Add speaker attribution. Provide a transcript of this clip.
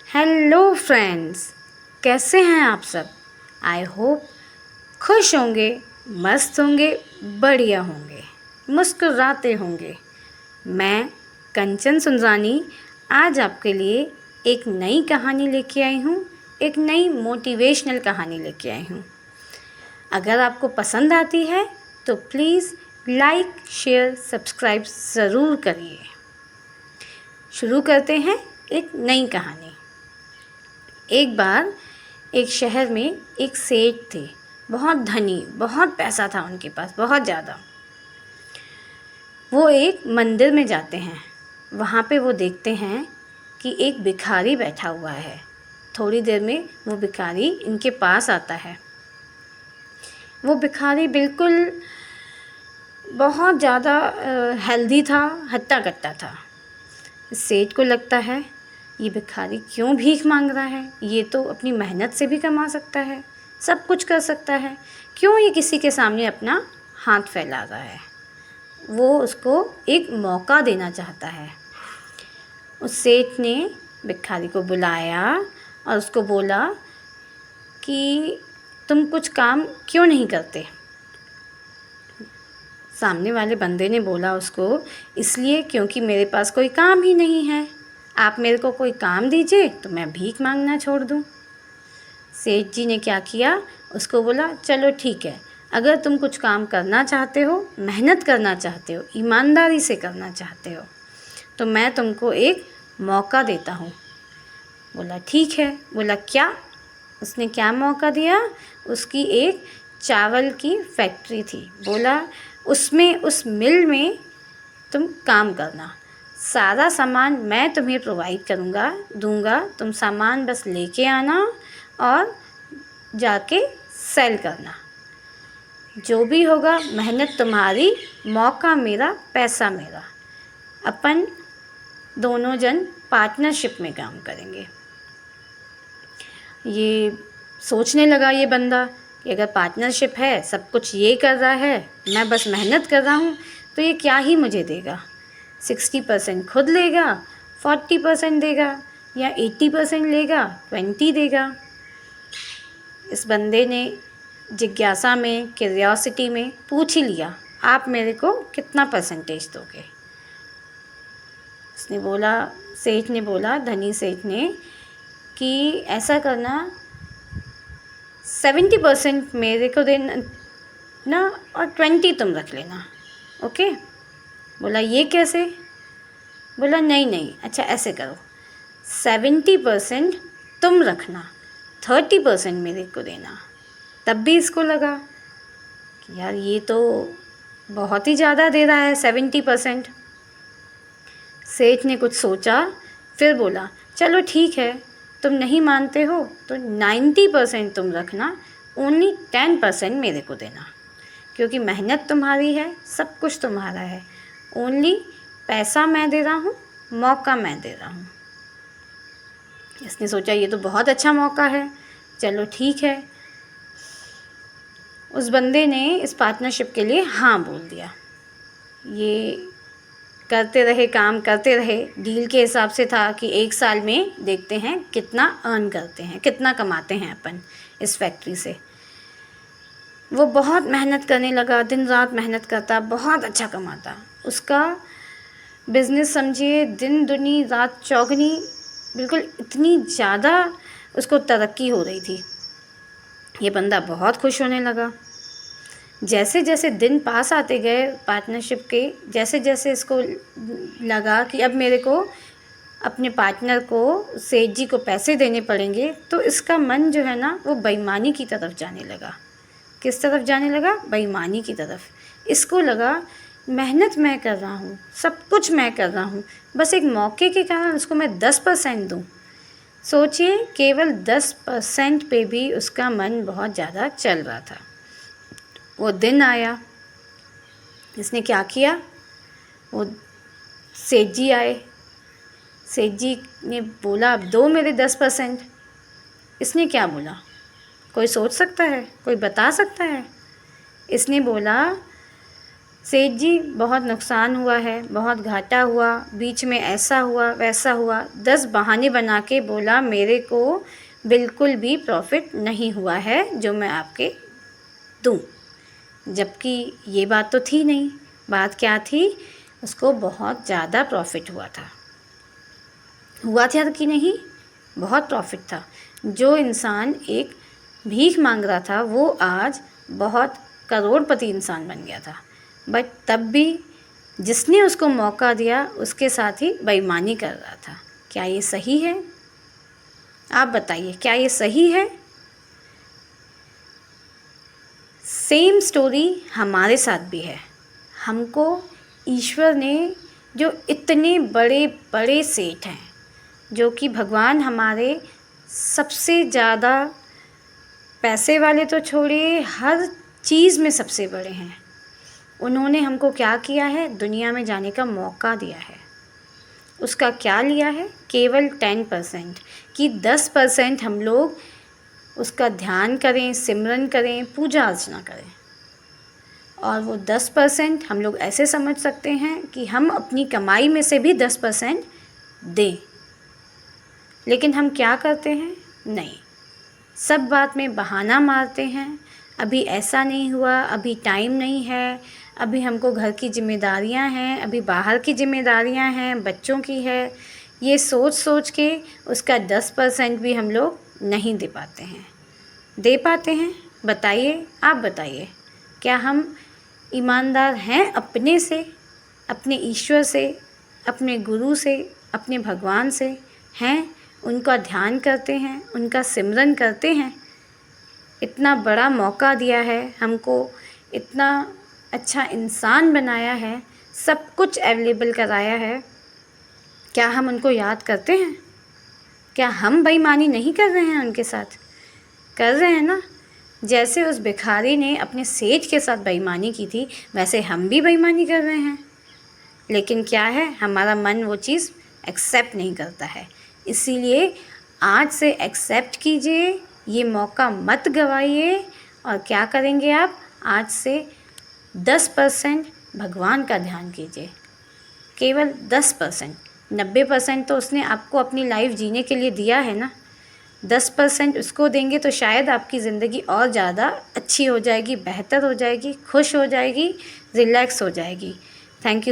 Speaker 1: Hello friends, कैसे हैं आप सब। आई होप खुश होंगे, मस्त होंगे, बढ़िया होंगे, मुस्कुराते होंगे। मैं कंचन सुंदरानी आज आपके लिए एक नई कहानी लेके आई हूँ। एक नई मोटिवेशनल कहानी लेके आई हूँ। अगर आपको पसंद आती है तो प्लीज़ लाइक, शेयर, सब्सक्राइब ज़रूर करिए। शुरू करते हैं एक नई कहानी। एक बार एक शहर में एक सेठ थे, बहुत धनी, बहुत पैसा था उनके पास, बहुत ज़्यादा। वो एक मंदिर में जाते हैं। वहाँ पे वो देखते हैं कि एक भिखारी बैठा हुआ है। थोड़ी देर में वो भिखारी इनके पास आता है। वो भिखारी बिल्कुल बहुत ज़्यादा हेल्दी था, हट्टा कट्टा था। सेठ को लगता है ये भिखारी क्यों भीख मांग रहा है, ये तो अपनी मेहनत से भी कमा सकता है, सब कुछ कर सकता है, क्यों ये किसी के सामने अपना हाथ फैला रहा है। वो उसको एक मौका देना चाहता है। उस सेठ ने भिखारी को बुलाया और उसको बोला कि तुम कुछ काम क्यों नहीं करते। सामने वाले बंदे ने बोला उसको, इसलिए क्योंकि मेरे पास कोई काम ही नहीं है। आप मेरे को कोई काम दीजिए तो मैं भीख मांगना छोड़ दूँ। सेठ जी ने क्या किया, उसको बोला चलो ठीक है, अगर तुम कुछ काम करना चाहते हो, मेहनत करना चाहते हो, ईमानदारी से करना चाहते हो, तो मैं तुमको एक मौका देता हूँ। बोला ठीक है। बोला क्या? उसने क्या मौका दिया? उसकी एक चावल की फैक्ट्री थी। बोला उसमें, उस मिल में तुम काम करना, सारा सामान मैं तुम्हें प्रोवाइड दूंगा, तुम सामान बस लेके आना और जाके सेल करना। जो भी होगा मेहनत तुम्हारी, मौका मेरा, पैसा मेरा। अपन दोनों जन पार्टनरशिप में काम करेंगे। ये सोचने लगा ये बंदा कि अगर पार्टनरशिप है, सब कुछ ये कर रहा है, मैं बस मेहनत कर रहा हूँ, तो ये क्या ही मुझे देगा। 60% खुद लेगा, 40% देगा, या 80% लेगा, 20 देगा। इस बंदे ने जिज्ञासा में, क्यूरियोसिटी में पूछ ही लिया, आप मेरे को कितना परसेंटेज दोगे। उसने बोला, सेठ ने बोला, धनी सेठ ने, कि ऐसा करना 70% मेरे को देना और 20 तुम रख लेना। ओके। बोला ये कैसे? बोला नहीं, अच्छा ऐसे करो, 70% तुम रखना, 30% मेरे को देना। तब भी इसको लगा कि यार ये तो बहुत ही ज़्यादा दे रहा है 70%। सेठ ने कुछ सोचा, फिर बोला चलो ठीक है, तुम नहीं मानते हो तो 90% तुम रखना, ओनली 10% मेरे को देना, क्योंकि मेहनत तुम्हारी है, सब कुछ तुम्हारा है, ओनली पैसा मैं दे रहा हूँ, मौका मैं दे रहा हूँ। इसने सोचा ये तो बहुत अच्छा मौका है, चलो ठीक है। उस बंदे ने इस पार्टनरशिप के लिए हाँ बोल दिया। ये करते रहे, काम करते रहे। डील के हिसाब से था कि 1 साल में देखते हैं कितना अर्न करते हैं, कितना कमाते हैं अपन इस फैक्ट्री से। वो बहुत मेहनत करने लगा, दिन रात मेहनत करता, बहुत अच्छा कमाता। उसका बिज़नेस समझिए दिन दुनी रात चौगनी, बिल्कुल इतनी ज़्यादा उसको तरक्की हो रही थी। ये बंदा बहुत खुश होने लगा। जैसे जैसे दिन पास आते गए पार्टनरशिप के, जैसे जैसे इसको लगा कि अब मेरे को अपने पार्टनर को, सेठ जी को पैसे देने पड़ेंगे, तो इसका मन जो है ना वो बेईमानी की तरफ जाने लगा। किस तरफ जाने लगा? बेईमानी की तरफ। इसको लगा मेहनत मैं कर रहा हूँ, सब कुछ मैं कर रहा हूँ, बस एक मौके के कारण उसको मैं 10% दूँ। सोचिए, केवल 10% पे भी उसका मन बहुत ज़्यादा चल रहा था। वो दिन आया, इसने क्या किया, वो सेठ जी आए। सेठ जी ने बोला अब दो मेरे 10%। इसने क्या बोला, कोई सोच सकता है, कोई बता सकता है? इसने बोला सेठ जी बहुत नुकसान हुआ है, बहुत घाटा हुआ, बीच में ऐसा हुआ वैसा हुआ, 10 बहाने बना के बोला मेरे को बिल्कुल भी प्रॉफिट नहीं हुआ है जो मैं आपके दूँ। जबकि ये बात तो थी नहीं। बात क्या थी? उसको बहुत ज़्यादा प्रॉफिट हुआ था कि नहीं? बहुत प्रॉफिट था। जो इंसान एक भीख मांग रहा था वो आज बहुत करोड़पति इंसान बन गया था। बट तब भी जिसने उसको मौका दिया उसके साथ ही बेईमानी कर रहा था। क्या ये सही है? आप बताइए, क्या ये सही है? सेम स्टोरी हमारे साथ भी है। हमको ईश्वर ने जो इतने बड़े बड़े सेठ हैं, जो कि भगवान हमारे सबसे ज़्यादा पैसे वाले तो छोड़िए, हर चीज़ में सबसे बड़े हैं। उन्होंने हमको क्या किया है? दुनिया में जाने का मौका दिया है। उसका क्या लिया है? केवल 10%, कि 10% हम लोग उसका ध्यान करें, सिमरन करें, पूजा अर्चना करें। और वो 10% हम लोग ऐसे समझ सकते हैं कि हम अपनी कमाई में से भी 10% दें। लेकिन हम क्या करते हैं? नहीं, सब बात में बहाना मारते हैं। अभी ऐसा नहीं हुआ, अभी टाइम नहीं है, अभी हमको घर की ज़िम्मेदारियां हैं, अभी बाहर की ज़िम्मेदारियां हैं, बच्चों की है। ये सोच सोच के उसका 10% भी हम लोग नहीं दे पाते हैं। दे पाते हैं? बताइए, आप बताइए, क्या हम ईमानदार हैं अपने से, अपने ईश्वर से, अपने गुरु से, अपने भगवान से? हैं? उनका ध्यान करते हैं, उनका सिमरन करते हैं? इतना बड़ा मौका दिया है हमको, इतना अच्छा इंसान बनाया है, सब कुछ अवेलेबल कराया है, क्या हम उनको याद करते हैं? क्या हम बेईमानी नहीं कर रहे हैं उनके साथ? कर रहे हैं ना। जैसे उस भिखारी ने अपने सेठ के साथ बेईमानी की थी, वैसे हम भी बेईमानी कर रहे हैं। लेकिन क्या है, हमारा मन वो चीज़ एक्सेप्ट नहीं करता है। इसीलिए आज से एक्सेप्ट कीजिए, ये मौका मत गवाइए। और क्या करेंगे आप? आज से 10% भगवान का ध्यान कीजिए, केवल 10%। 90% तो उसने आपको अपनी लाइफ जीने के लिए दिया है ना। 10% उसको देंगे तो शायद आपकी ज़िंदगी और ज़्यादा अच्छी हो जाएगी, बेहतर हो जाएगी, खुश हो जाएगी, रिलैक्स हो जाएगी। Thank you.